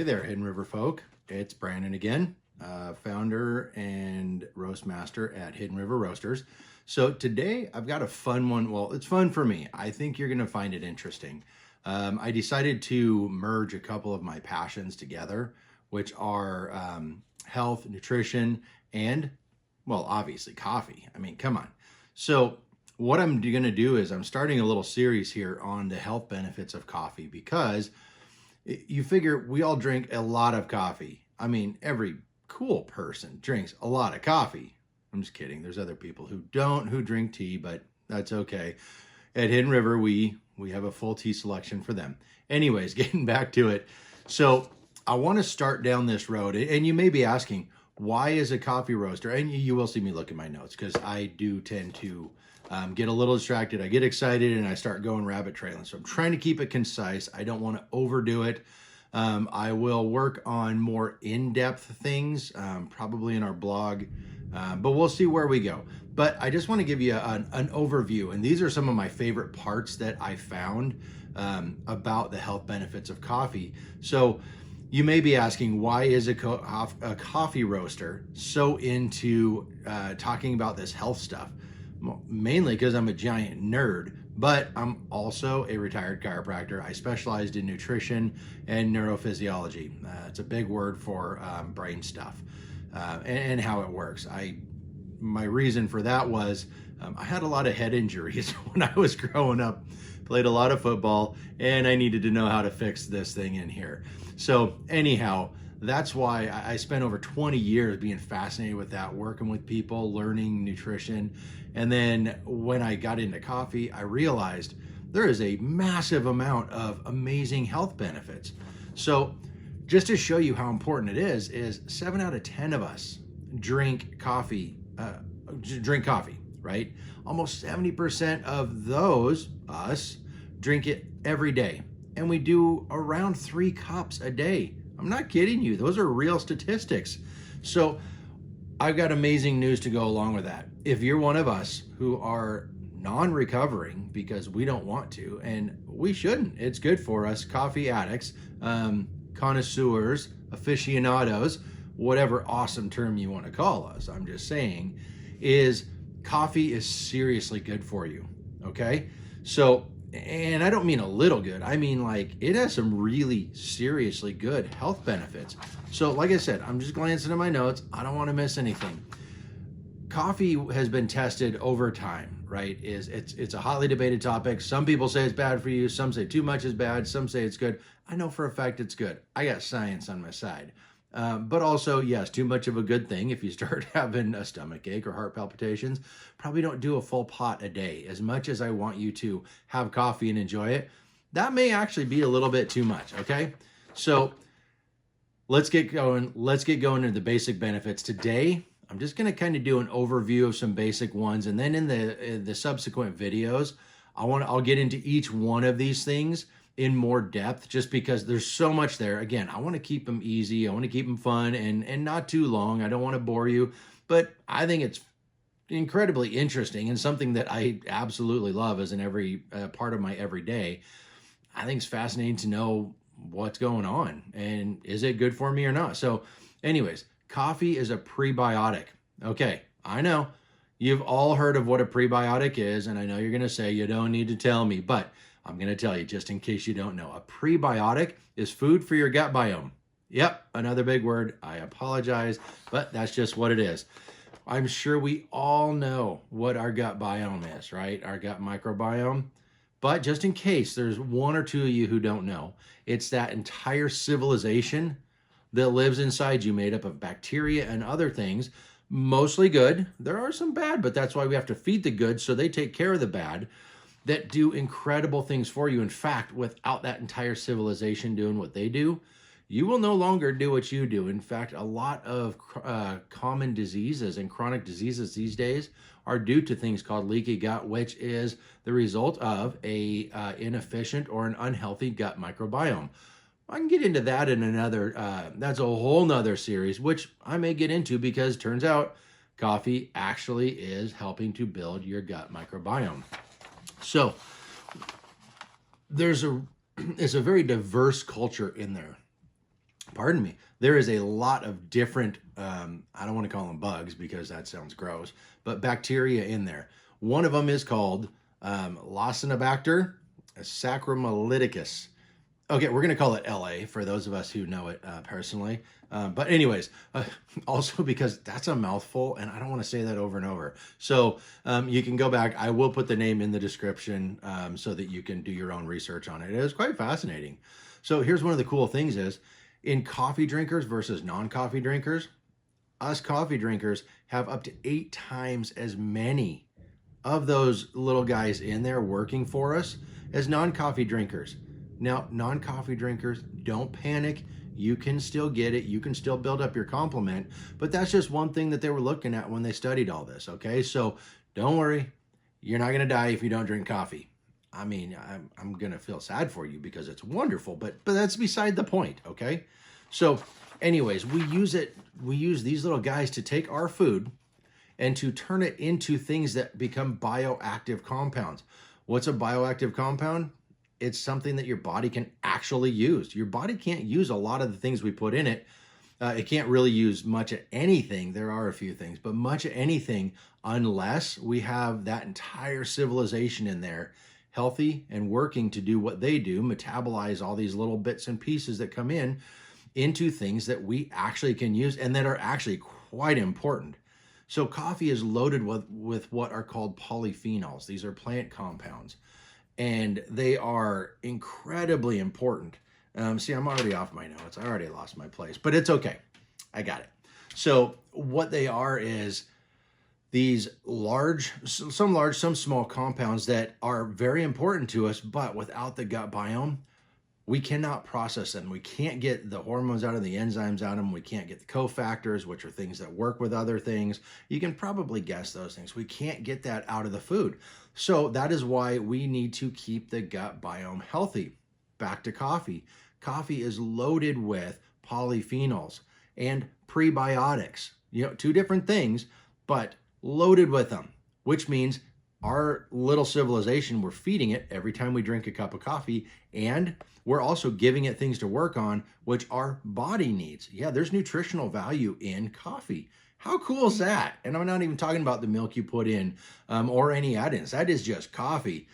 Hey there, Hidden River folk. It's Brandon again, founder and roast master at Hidden River Roasters. So today I've got a fun one. Well, it's fun for me. I think you're going to find it interesting. I decided to merge a couple of my passions together, which are health, nutrition, and, well, obviously coffee. I mean, come on. So what I'm going to do is I'm starting a little series here on the health benefits of coffee because you figure we all drink a lot of coffee. I mean, every cool person drinks a lot of coffee. I'm just kidding. There's other people who don't, who drink tea, but that's okay. At Hidden River, we have a full tea selection for them. Anyways, getting back to it. So I want to start down this road. And you may be asking, why is a coffee roaster? And you will see me look at my notes because I do tend to get a little distracted. I get excited and I start going rabbit trailing. So I'm trying to keep it concise. I don't want to overdo it. I will work on more in-depth things, probably in our blog, but we'll see where we go. But I just want to give you an overview. And these are some of my favorite parts that I found about the health benefits of coffee. So you may be asking, why is a coffee roaster so into talking about this health stuff? Well, mainly because I'm a giant nerd, but I'm also a retired chiropractor. I specialized in nutrition and neurophysiology. It's a big word for brain stuff and how it works. My reason for that was I had a lot of head injuries when I was growing up, played a lot of football, and I needed to know how to fix this thing in here. So anyhow, that's why I spent over 20 years being fascinated with that, working with people, learning nutrition. And then when I got into coffee, I realized there is a massive amount of amazing health benefits. So just to show you how important it is 7 out of 10 of us drink coffee, right? Almost 70% of those, us, drink it every day. And we do around 3 cups a day. I'm not kidding you. Those are real statistics. So I've got amazing news to go along with that. If you're one of us who are non-recovering because we don't want to, and we shouldn't, it's good for us, coffee addicts, connoisseurs, aficionados, whatever awesome term you want to call us, I'm just saying, is coffee is seriously good for you, okay? So, and I don't mean a little good, I mean like it has some really seriously good health benefits. So like I said, I'm just glancing at my notes. I don't want to miss anything. Coffee has been tested over time, right? It's a hotly debated topic. Some people say it's bad for you. Some say too much is bad. Some say it's good. I know for a fact it's good. I got science on my side. But also, yes, too much of a good thing. If you start having a stomach ache or heart palpitations, probably don't do a full pot a day. As much as I want you to have coffee and enjoy it, that may actually be a little bit too much, okay? So let's get going. Let's get going into the basic benefits. Today, I'm just going to kind of do an overview of some basic ones. And then in the subsequent videos, I'll get into each one of these things in more depth, just because there's so much there. Again, I want to keep them easy. I want to keep them fun and not too long. I don't want to bore you, but I think it's incredibly interesting and something that I absolutely love as an every part of my everyday. I think it's fascinating to know what's going on and is it good for me or not. So anyways, coffee is a prebiotic. Okay, I know you've all heard of what a prebiotic is, and I know you're going to say you don't need to tell me, but I'm going to tell you just in case you don't know. A prebiotic is food for your gut biome. Yep, another big word. I apologize, but that's just what it is. I'm sure we all know what our gut biome is, right? Our gut microbiome. But just in case there's one or two of you who don't know, it's that entire civilization that lives inside you, made up of bacteria and other things, mostly good. There are some bad, but that's why we have to feed the good so they take care of the bad, that do incredible things for you. In fact, without that entire civilization doing what they do, you will no longer do what you do. In fact, a lot of common diseases and chronic diseases these days are due to things called leaky gut, which is the result of a inefficient or an unhealthy gut microbiome. I can get into that in another, that's a whole nother series, which I may get into because turns out coffee actually is helping to build your gut microbiome. So it's a very diverse culture in there. pardon me, there is a lot of different, I don't want to call them bugs because that sounds gross, but bacteria in there. One of them is called Laciniobacter saccharolyticus. Okay, we're going to call it LA for those of us who know it personally. But anyways, also because that's a mouthful and I don't want to say that over and over. So you can go back. I will put the name in the description so that you can do your own research on it. It is quite fascinating. So here's one of the cool things is in coffee drinkers versus non-coffee drinkers, us coffee drinkers have up to 8 times as many of those little guys in there working for us as non-coffee drinkers. Now, non-coffee drinkers, don't panic. You can still get it. You can still build up your complement. But that's just one thing that they were looking at when they studied all this, okay? So don't worry. You're not going to die if you don't drink coffee. I mean, I'm going to feel sad for you because it's wonderful, but that's beside the point, okay? So anyways, we use these little guys to take our food and to turn it into things that become bioactive compounds. What's a bioactive compound? It's something that your body can actually use. Your body can't use a lot of the things we put in it. It can't really use much of anything. There are a few things, but much of anything unless we have that entire civilization in there healthy and working to do what they do, metabolize all these little bits and pieces that come in into things that we actually can use and that are actually quite important. So coffee is loaded with what are called polyphenols. These are plant compounds. And they are incredibly important. See, I'm already off my notes. I already lost my place, but it's okay. I got it. So what they are is these some large, some small compounds that are very important to us, but without the gut biome, we cannot process them. We can't get the hormones out of the enzymes out of them. We can't get the cofactors, which are things that work with other things. You can probably guess those things. We can't get that out of the food. So that is why we need to keep the gut biome healthy. Back to coffee. Coffee is loaded with polyphenols and prebiotics. You know, 2 different things, but loaded with them, which means our little civilization, we're feeding it every time we drink a cup of coffee, and we're also giving it things to work on, which our body needs. Yeah, there's nutritional value in coffee. How cool is that? And I'm not even talking about the milk you put in or any add-ins. That is just coffee.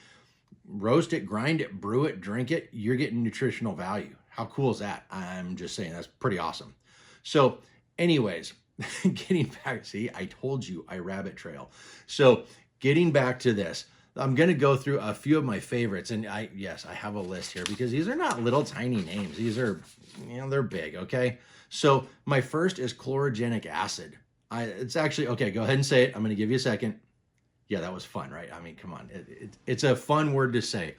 Roast it, grind it, brew it, drink it. You're getting nutritional value. How cool is that? I'm just saying that's pretty awesome. So anyways, getting back, see, I told you I rabbit trail. So getting back to this, I'm going to go through a few of my favorites. And yes, I have a list here because these are not little tiny names. These are, they're big. Okay. So my first is chlorogenic acid. It's actually, okay, go ahead and say it. I'm going to give you a second. Yeah, that was fun, right? I mean, come on. It's a fun word to say.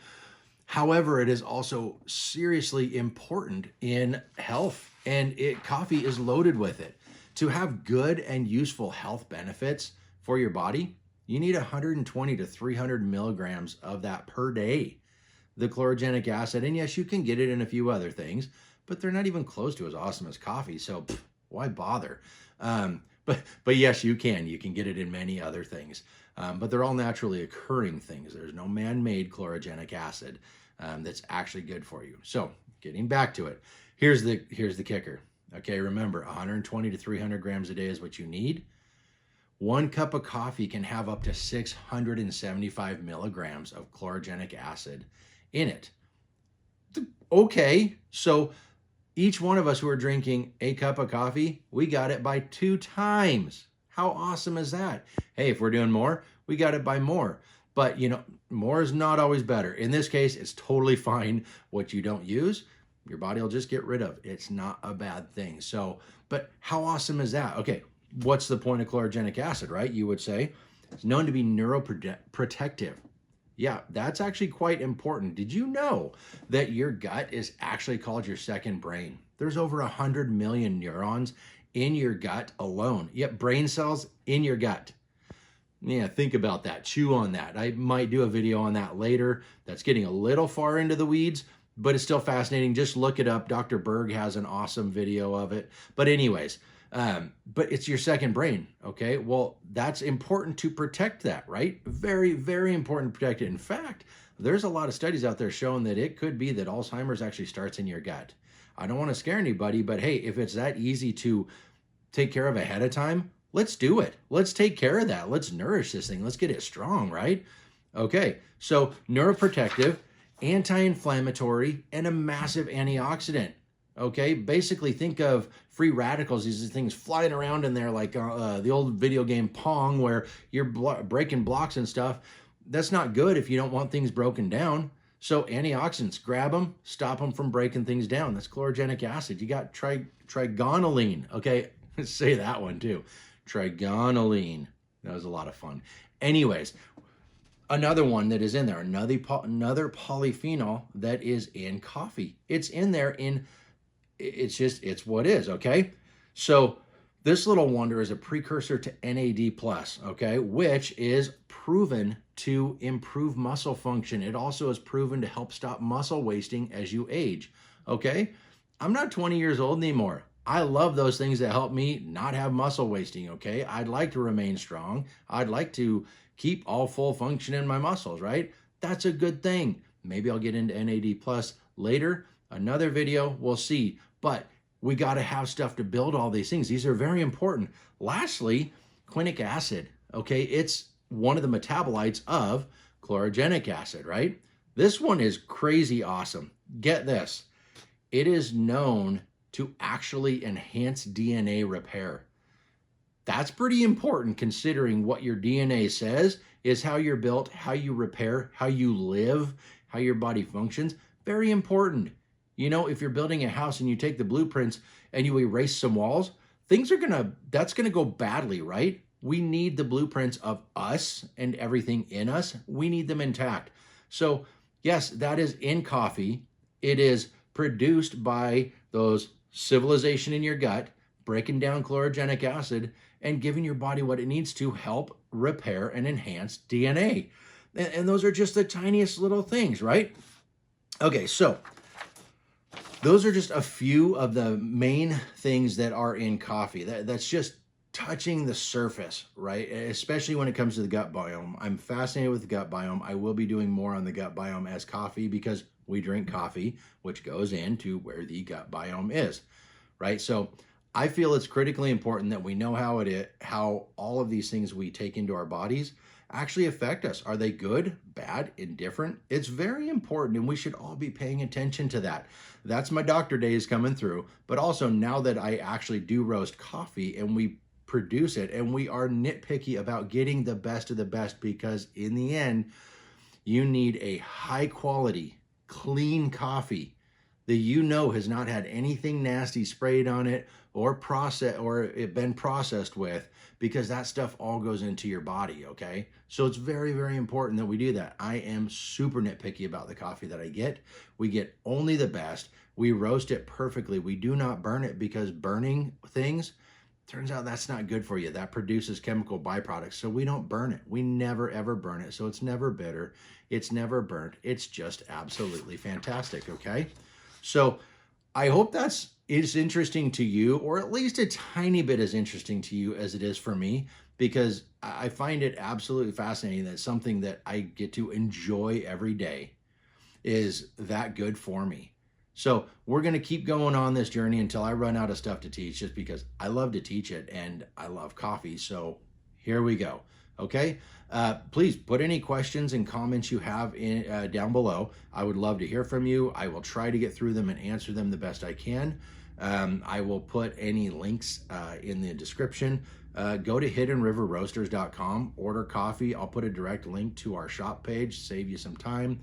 However, it is also seriously important in health, and coffee is loaded with it. To have good and useful health benefits for your body, you need 120 to 300 milligrams of that per day, the chlorogenic acid. And yes, you can get it in a few other things, but they're not even close to as awesome as coffee. So why bother? But yes, you can get it in many other things, but they're all naturally occurring things. There's no man-made chlorogenic acid that's actually good for you. So getting back to it, here's the kicker. Okay, remember 120 to 300 grams a day is what you need. 1 cup of coffee can have up to 675 milligrams of chlorogenic acid in it. Okay, so each one of us who are drinking a cup of coffee, we got it by 2 times. How awesome is that? Hey, if we're doing more, we got it by more. But, more is not always better. In this case, it's totally fine. What you don't use, your body will just get rid of. It's not a bad thing. So, but how awesome is that? Okay, what's the point of chlorogenic acid, right? You would say it's known to be neuroprotective. Yeah, that's actually quite important. Did you know that your gut is actually called your second brain? There's over 100 million neurons in your gut alone. Yep, brain cells in your gut. Yeah, think about that. Chew on that. I might do a video on that later. That's getting a little far into the weeds, but it's still fascinating. Just look it up. Dr. Berg has an awesome video of it. But anyways, but it's your second brain, okay? Well, that's important to protect that, right? Very, very important to protect it. In fact, there's a lot of studies out there showing that it could be that Alzheimer's actually starts in your gut. I don't want to scare anybody, but hey, if it's that easy to take care of ahead of time, let's do it. Let's take care of that. Let's nourish this thing. Let's get it strong, right? Okay, so neuroprotective, anti-inflammatory, and a massive antioxidant. Okay, basically think of free radicals, these things flying around in there like the old video game Pong where you're breaking blocks and stuff. That's not good if you don't want things broken down. So antioxidants, grab them, stop them from breaking things down. That's chlorogenic acid. You got trigonelline. Okay, say that one too. Trigonelline. That was a lot of fun. Anyways, another one that is in there, another polyphenol that is in coffee. It's in there it's what is, okay? So this little wonder is a precursor to NAD+, okay, which is proven to improve muscle function. It also is proven to help stop muscle wasting as you age, okay? I'm not 20 years old anymore. I love those things that help me not have muscle wasting, okay? I'd like to remain strong. I'd like to keep all full function in my muscles, right? That's a good thing. Maybe I'll get into NAD+ later. Another video, we'll see. But we got to have stuff to build all these things. These are very important. Lastly, Quinic acid, okay? It's one of the metabolites of chlorogenic acid, right? This one is crazy awesome. Get this. It is known to actually enhance DNA repair. That's pretty important considering what your DNA says is how you're built, how you repair, how you live, how your body functions. Very important. You know, if you're building a house and you take the blueprints and you erase some walls, that's gonna go badly, right? We need the blueprints of us and everything in us. We need them intact. So yes, that is in coffee. It is produced by those civilization in your gut, breaking down chlorogenic acid and giving your body what it needs to help repair and enhance DNA. And those are just the tiniest little things, right? Okay, so those are just a few of the main things that are in coffee. That's just touching the surface, right? Especially when it comes to the gut biome. I'm fascinated with the gut biome. I will be doing more on the gut biome as coffee because we drink coffee, which goes into where the gut biome is, right? So I feel it's critically important that we know how all of these things we take into our bodies actually affect us. Are they good, bad, indifferent? It's very important, and we should all be paying attention to that. That's my doctor days coming through, but also now that I actually do roast coffee and we produce it, and we are nitpicky about getting the best of the best, because in the end, you need a high quality, clean coffee that has not had anything nasty sprayed on it or been processed with, because that stuff all goes into your body, okay? So it's very, very important that we do that. I am super nitpicky about the coffee that I get. We get only the best. We roast it perfectly. We do not burn it, because burning things, turns out that's not good for you. That produces chemical byproducts. So we don't burn it. We never, ever burn it. So it's never bitter. It's never burnt. It's just absolutely fantastic, okay? So I hope is interesting to you, or at least a tiny bit as interesting to you as it is for me, because I find it absolutely fascinating that something that I get to enjoy every day is that good for me. So we're going to keep going on this journey until I run out of stuff to teach, just because I love to teach it and I love coffee. So here we go. Okay. Please put any questions and comments you have down below. I would love to hear from you. I will try to get through them and answer them the best I can. I will put any links in the description. Go to hiddenriverroasters.com, order coffee. I'll put a direct link to our shop page, save you some time.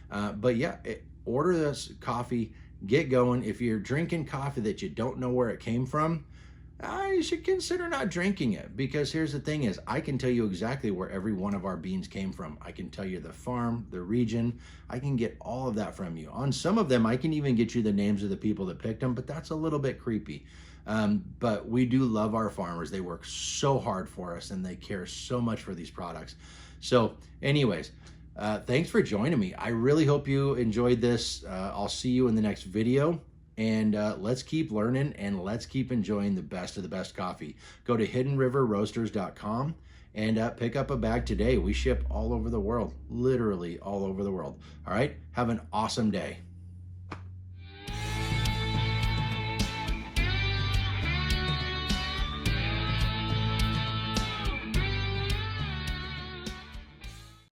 But yeah, order this coffee, get going. If you're drinking coffee that you don't know where it came from, you should consider not drinking it, because here's the thing is, I can tell you exactly where every one of our beans came from. I can tell you the farm, the region. I can get all of that from you. On some of them, I can even get you the names of the people that picked them, but that's a little bit creepy. But we do love our farmers. They work so hard for us and they care so much for these products. So anyways, thanks for joining me. I really hope you enjoyed this. I'll see you in the next video. And let's keep learning and let's keep enjoying the best of the best coffee. Go to hiddenriverroasters.com and pick up a bag today. We ship all over the world, literally all over the world. All right, have an awesome day.